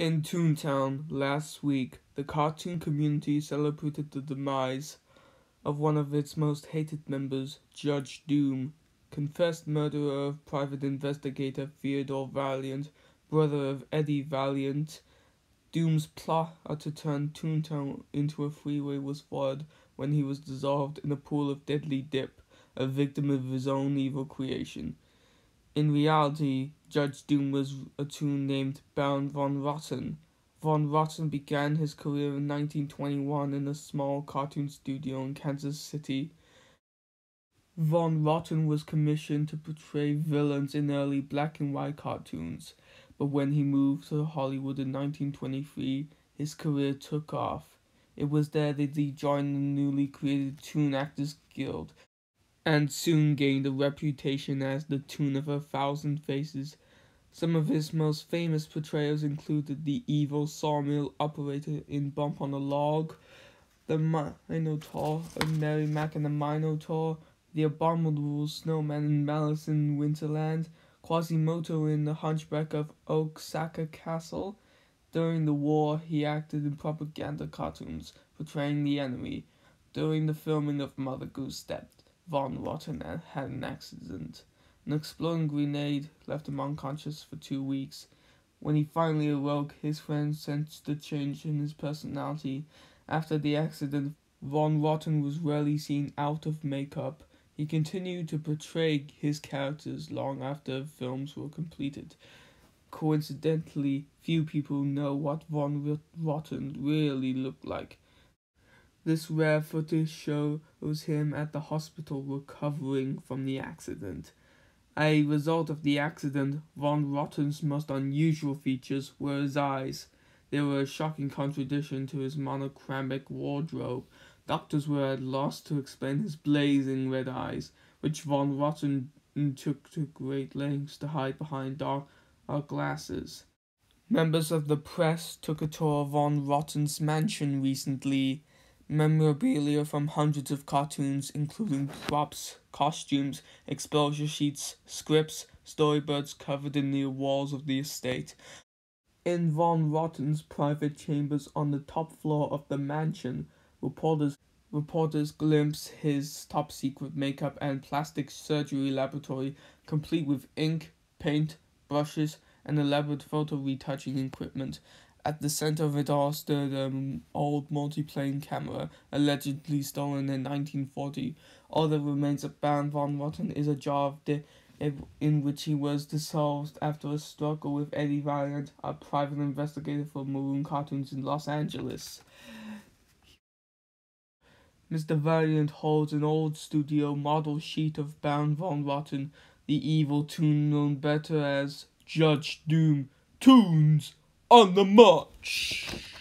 In Toontown last week, the cartoon community celebrated the demise of one of its most hated members, Judge Doom, confessed murderer of private investigator Theodore Valiant, brother of Eddie Valiant. Doom's plot to turn Toontown into a freeway was foiled when he was dissolved in a pool of deadly dip, a victim of his own evil creation. In reality, Judge Doom was a toon named Baron von Rotten. Von Rotten began his career in 1921 in a small cartoon studio in Kansas City. Von Rotten was commissioned to portray villains in early black and white cartoons, but when he moved to Hollywood in 1923, his career took off. It was there that he joined the newly created Toon Actors Guild, and soon gained a reputation as the Toon of 1,000 Faces. Some of his most famous portrayals included the evil sawmill operator in Bump on a Log, the Minotaur in Mary Mac and the Minotaur, the abominable snowman in Malice in Winterland, Quasimodo in The Hunchback of Oaxaca Castle. During the war, he acted in propaganda cartoons, portraying the enemy. During the filming of Mother Goose Stepped, Von Rotten had an accident. An exploding grenade left him unconscious for 2 weeks. When he finally awoke, his friends sensed a change in his personality. After the accident, Von Rotten was rarely seen out of makeup. He continued to portray his characters long after films were completed. Coincidentally, few people know what Von Rotten really looked like. This rare footage shows him at the hospital recovering from the accident. A result of the accident, Von Rotten's most unusual features were his eyes. They were a shocking contradiction to his monochromatic wardrobe. Doctors were at a loss to explain his blazing red eyes, which Von Rotten took to great lengths to hide behind dark glasses. Members of the press took a tour of Von Rotten's mansion recently. Memorabilia from hundreds of cartoons, including props, costumes, exposure sheets, scripts, storyboards covered in the walls of the estate. In Von Rotten's private chambers on the top floor of the mansion, reporters glimpse his top-secret makeup and plastic surgery laboratory, complete with ink, paint, brushes, and elaborate photo retouching equipment. At the center of it all stood an old multiplane camera, allegedly stolen in 1940. All that remains of Baron von Rotten is a jar of dip in which he was dissolved after a struggle with Eddie Valiant, a private investigator for Maroon Cartoons in Los Angeles. Mr. Valiant holds an old studio model sheet of Baron von Rotten, the evil toon known better as Judge Doom. Toons on the march!